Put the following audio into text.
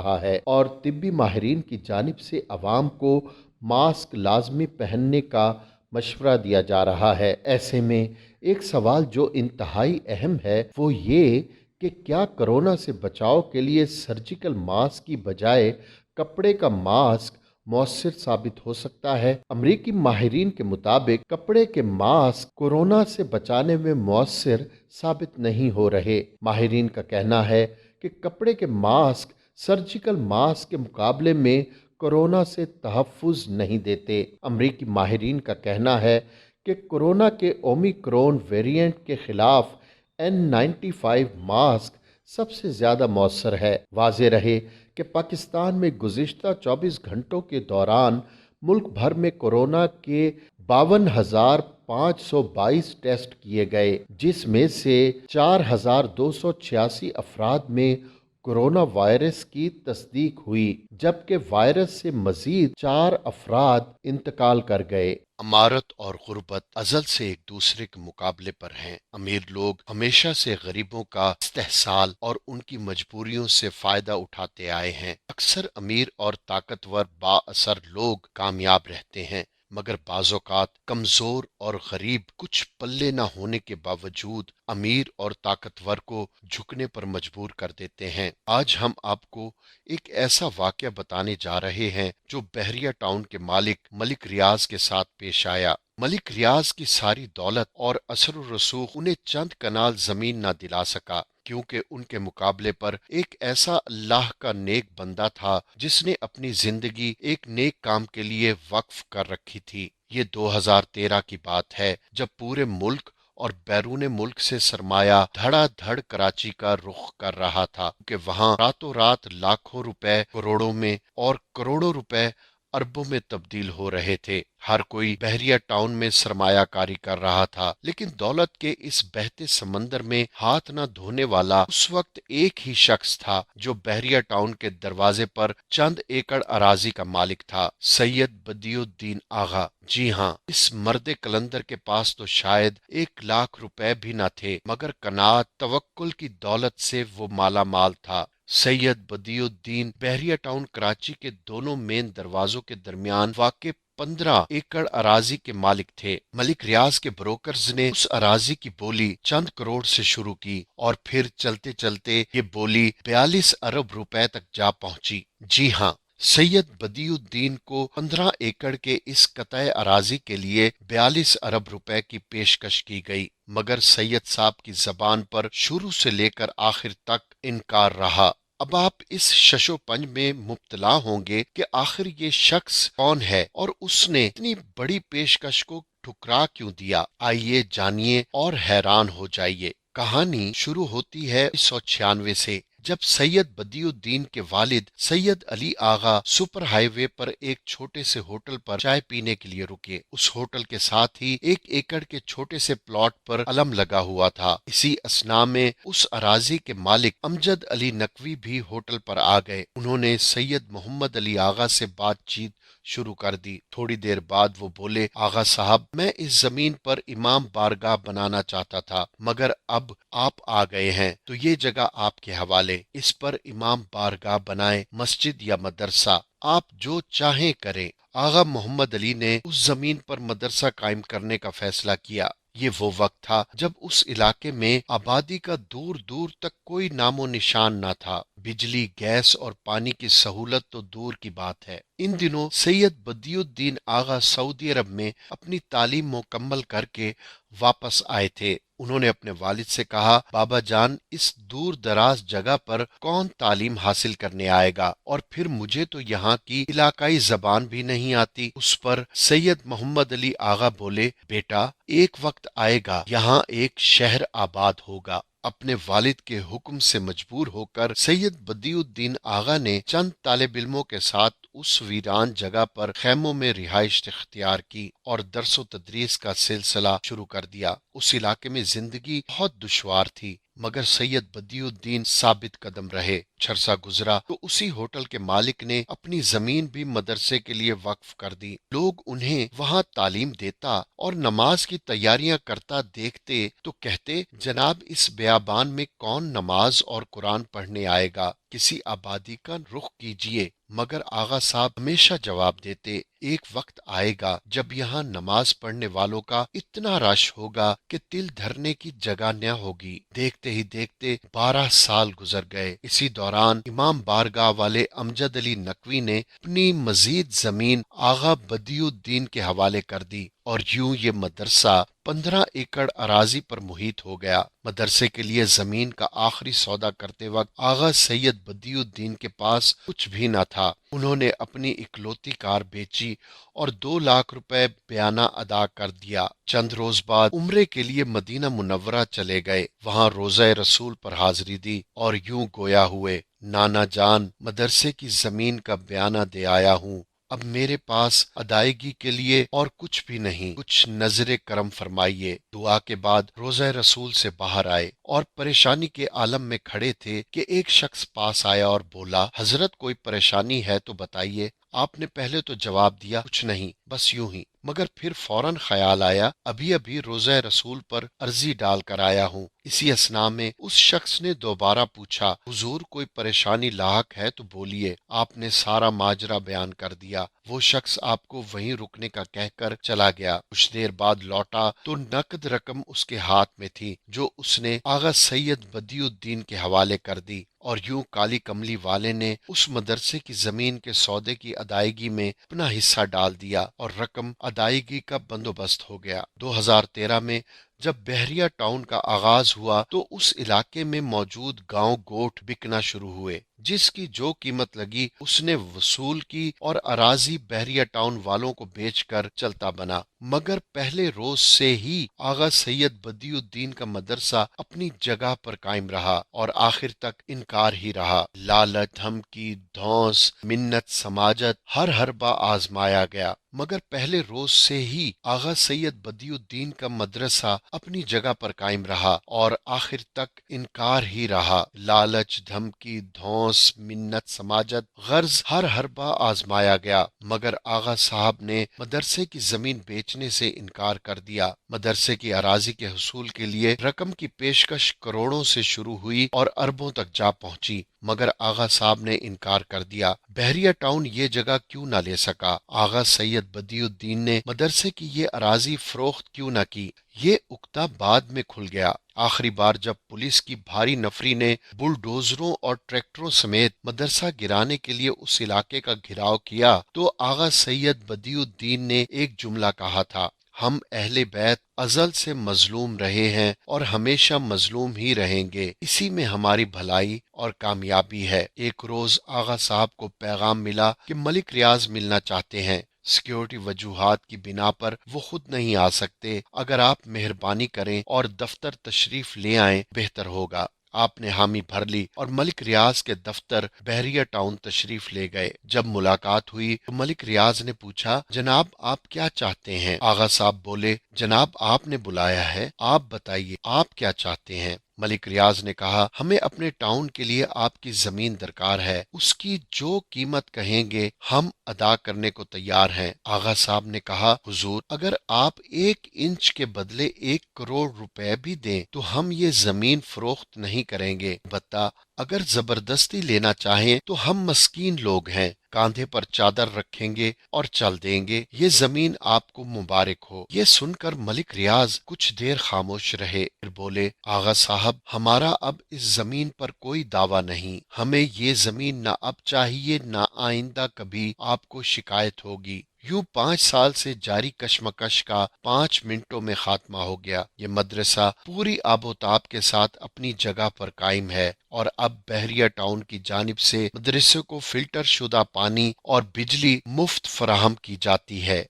रहा है और तिब्बी माहिरीन की जानिब से अवाम को मास्क लाजमी पहनने का मशवरा दिया जा रहा है। ऐसे में एक सवाल जो इंतहाई अहम है वो ये कि क्या कोरोना से बचाव के लिए सर्जिकल मास्क की बजाय कपड़े का मास्क मौसर साबित हो सकता है। अमरीकी माहिरीन के मुताबिक कपड़े के मास्क कोरोना से बचाने में मौसर साबित नहीं हो रहे। माहिरीन का कहना है कि कपड़े के मास्क सर्जिकल मास्क के मुकाबले में कोरोना से तहफ़्फ़ुज़ नहीं देते। अमरीकी माहिरीन का कहना है कि कोरोना के ओमिक्रॉन वेरिएंट के खिलाफ N95 मास्क सबसे ज़्यादा मौसर है। वाज़ेह रहे कि पाकिस्तान में गुज़िश्ता 24 घंटों के दौरान मुल्क भर में कोरोना के 52,522 टेस्ट किए गए, जिसमें से 4,286 अफराद में कोरोना वायरस की तस्दीक हुई, जबकि वायरस से मजीद 4 अफराद इंतकाल कर गए। अमारत और गुर्बत अज़ल से एक दूसरे के मुकाबले पर हैं। अमीर लोग हमेशा से गरीबों का इस्तेहसाल और उनकी मजबूरियों से फ़ायदा उठाते आए हैं। अक्सर अमीर और ताकतवर बाअसर लोग कामयाब रहते हैं, मगर बाज़ौक़ात कमज़ोर और गरीब कुछ पल्ले न होने के बावजूद अमीर और ताकतवर को झुकने पर मजबूर कर देते हैं। आज हम आपको एक ऐसा वाक़या बताने जा रहे हैं जो बहरिया टाउन के मालिक मलिक रियाज के साथ पेश आया। मलिक रियाज की सारी दौलत और असर व रसूख उन्हें चंद कनाल जमीन न दिला सका, क्योंकि उनके मुकाबले पर एक ऐसा अल्लाह का नेक बंदा था जिसने अपनी जिंदगी एक नेक काम के लिए वक्फ कर रखी थी। ये 2013 की बात है, जब पूरे मुल्क और बैरून मुल्क से सरमाया धड़ाधड़ कराची का रुख कर रहा था कि वहां रातों रात लाखों रुपए करोड़ों में और करोड़ों रुपए अरबों में तब्दील हो रहे थे। हर कोई बहरिया टाउन में सरमायाकारी कर रहा था, लेकिन दौलत के इस बहते समंदर में हाथ न धोने वाला उस वक्त एक ही शख्स था जो बहरिया टाउन के दरवाजे पर चंद एकड़ अराजी का मालिक था, सैयद बदियुद्दीन आगा। जी हाँ, इस मर्द कलंदर के पास तो शायद 1 लाख रुपए भी न थे, मगर कनात तवक्कुल की दौलत से वो माला माल था। सैयद बदियुद्दीन बहरिया टाउन कराची के दोनों मेन दरवाजों के दरमियान वाक़े 15 एकड़ अराजी के मालिक थे। मलिक रियाज के ब्रोकर्स ने उस अराजी की बोली चंद करोड़ से शुरू की और फिर चलते चलते ये बोली 42 अरब रुपए तक जा पहुंची। जी हाँ, सैयद बदियुद्दीन को 15 एकड़ के इस कतई अराजी के लिए 42 अरब रुपए की पेशकश की गई, मगर सैयद साहब की जबान पर शुरू से लेकर आखिर तक इनकार रहा। अब आप इस शशोपंज में मुब्तला होंगे कि आखिर ये शख्स कौन है और उसने इतनी बड़ी पेशकश को ठुकरा क्यों दिया। आइए जानिए और हैरान हो जाइए। कहानी शुरू होती है 1996 से, जब सैयद बदियुद्दीन के वालिद सैयद अली आगा सुपर हाईवे पर एक छोटे से होटल पर चाय पीने के लिए रुके। उस होटल के साथ ही 1 एकड़ के छोटे से प्लॉट पर अलम लगा हुआ था। इसी असना में उस अराजी के मालिक अमजद अली नकवी भी होटल पर आ गए। उन्होंने सैयद मोहम्मद अली आगा से बातचीत शुरू कर दी। थोड़ी देर बाद वो बोले, आगा साहब, मैं इस जमीन पर इमाम बारगाह बनाना चाहता था, मगर अब आप आ गए हैं तो ये जगह आपके हवाले। इस पर इमाम बारगाह बनाए, मस्जिद या मदरसा, आप जो चाहें करें। आगा मोहम्मद अली ने उस जमीन पर मदरसा कायम करने का फैसला किया। ये वो वक्त था जब उस इलाके में आबादी का दूर दूर तक कोई नामो निशान न था। बिजली, गैस और पानी की सहूलत तो दूर की बात है। इन दिनों सैयद बदियुद्दीन आगा सऊदी अरब में अपनी तालीम मुकम्मल करके वापस आए थे। उन्होंने अपने वालिद से कहा, बाबा जान, इस दूर दराज जगह पर कौन तालीम हासिल करने आएगा, और फिर मुझे तो यहाँ की इलाकाई जबान भी नहीं आती। उस पर सैयद मोहम्मद अली आगा बोले, बेटा, एक वक्त आएगा यहाँ एक शहर आबाद होगा। अपने वालिद के हुक्म से मजबूर होकर सैयद बदियुद्दीन आगा ने चंद तालिब इल्मों के साथ उस वीरान जगह पर खैमों में रिहाइश इख्तियार की और दरसो तदरीस का सिलसिला शुरू कर दिया। उस इलाके में जिंदगी बहुत दुश्वार थी। मगर सैयद बदियुद्दीन साबित कदम रहे। छरसा गुजरा तो उसी होटल के मालिक ने अपनी जमीन भी मदरसे के लिए वक्फ कर दी। लोग उन्हें वहां तालीम देता और नमाज की तैयारियां करता देखते तो कहते, जनाब इस बेयाबान में कौन नमाज और कुरान पढ़ने आएगा, किसी आबादी का रुख कीजिए। मगर आगा साहब हमेशा जवाब देते, एक वक्त आएगा जब यहाँ नमाज पढ़ने वालों का इतना रश होगा कि तिल धरने की जगह न होगी। देखते ही देखते 12 साल गुजर गए। इसी दौरान इमाम बारगाह वाले अमजद अली नकवी ने अपनी मजीद जमीन आगा बदियुद्दीन के हवाले कर दी और यूं ये मदरसा 15 एकड़ अराजी पर मुहित हो गया। मदरसे के लिए जमीन का आखिरी सौदा करते वक्त आगा सैयद बदियुद्दीन के पास कुछ भी न था। उन्होंने अपनी इकलौती कार बेची और 2 लाख रुपए बयाना अदा कर दिया। चंद रोज बाद उम्रे के लिए मदीना मुनव्वरा चले गए। वहां रोज़ा रसूल पर हाजिरी दी और यूं गोया हुए, नाना जान मदरसे की जमीन का बयाना दे आया हूँ। अब मेरे पास अदायगी के लिए और कुछ भी नहीं, कुछ नजरे करम फरमाइए। दुआ के बाद रोज़ा रसूल से बाहर आए और परेशानी के आलम में खड़े थे कि एक शख्स पास आया और बोला, हजरत कोई परेशानी है तो बताइए। आपने पहले तो जवाब दिया कुछ नहीं, बस यूं ही, मगर फिर फौरन ख्याल आया अभी अभी रोज़ा रसूल पर अर्जी डाल कर आया हूँ। इसी असना में उस शख्स ने दोबारा पूछा, हुजूर कोई परेशानी लाहक है तो बोलिए। आपने सारा माजरा बयान कर दिया। वो शख्स आपको वहीं रुकने का कहकर चला गया। कुछ देर बाद लौटा तो नकद रकम उसके हाथ में थी जो उसने आगा सैयद बदियुद्दीन के हवाले कर दी और यूं काली कमली वाले ने उस मदरसे की जमीन के सौदे की अदायगी में अपना हिस्सा डाल दिया और रकम अदायगी का बंदोबस्त हो गया। 2013 में जब बहरिया टाउन का आगाज हुआ तो उस इलाके में मौजूद गांव गोठ बिकना शुरू हुए। जिसकी जो कीमत लगी उसने वसूल की और अराजी बहरिया टाउन वालों को बेचकर चलता बना। मगर पहले रोज से ही आगा सैयद बदियुद्दीन का मदरसा अपनी जगह पर कायम रहा और आखिर तक इनकार ही रहा। लालच, धमकी, धौंस, मिन्नत, समाजत हर हरबा आजमाया गया, मगर पहले रोज से ही आगा सैयद बदियुद्दीन का मदरसा अपनी जगह पर कायम रहा और आखिर तक इनकार ही रहा। लालच, धमकी, धौंस, मिन्नत, समाजत, गर्ज हर हरबा आजमाया गया, मगर आगा साहब ने मदरसे की जमीन बेचने से इनकार कर दिया। मदरसे की अराजी के हुसूल के लिए रकम की पेशकश करोड़ों से शुरू हुई और अरबों तक जा पहुंची, मगर आगा साहब ने इनकार कर दिया। बहरिया टाउन ये जगह क्यों न ले सका? आगा सैयद बदियुद्दीन ने मदरसे की ये अराजी फरोख्त क्यों न की? ये उक्ता बाद में खुल गया। आखिरी बार जब पुलिस की भारी नफरी ने बुलडोजरों और ट्रैक्टरों समेत मदरसा गिराने के लिए उस इलाके का घेराव किया तो आगा सैयद बदियुद्दीन ने एक जुमला कहा था, हम अहले बैत अजल से मजलूम रहे हैं और हमेशा मजलूम ही रहेंगे, इसी में हमारी भलाई और कामयाबी है। एक रोज आगा साहब को पैगाम मिला कि मलिक रियाज मिलना चाहते हैं। सिक्योरिटी वजूहात की बिना पर वो खुद नहीं आ सकते। अगर आप मेहरबानी करें और दफ्तर तशरीफ ले आएं बेहतर होगा। आपने हामी भर ली और मलिक रियाज के दफ्तर बहरिया टाउन तशरीफ ले गए। जब मुलाकात हुई तो मलिक रियाज ने पूछा, जनाब आप क्या चाहते हैं? आगा साहब बोले, जनाब आपने बुलाया है, आप बताइए आप क्या चाहते हैं? मलिक रियाज ने कहा, हमें अपने टाउन के लिए आपकी जमीन दरकार है, उसकी जो कीमत कहेंगे हम अदा करने को तैयार हैं। आगा साहब ने कहा, हुजूर अगर आप 1 इंच के बदले 1 करोड़ रुपए भी दें तो हम ये जमीन फरोख्त नहीं करेंगे। बता अगर जबरदस्ती लेना चाहें तो हम मस्कीन लोग हैं, कांधे पर चादर रखेंगे और चल देंगे। ये जमीन आपको मुबारक हो। ये सुनकर मलिक रियाज कुछ देर खामोश रहे, फिर बोले, आगा साहब हमारा अब इस जमीन पर कोई दावा नहीं। हमें ये जमीन ना अब चाहिए ना आइंदा कभी आपको शिकायत होगी। यूं 5 साल से जारी कशमकश का 5 मिनटों में खात्मा हो गया। ये मदरसा पूरी आबोताब के साथ अपनी जगह पर कायम है और अब बहरिया टाउन की जानिब से मदरसे को फिल्टर शुदा पानी और बिजली मुफ्त फराहम की जाती है।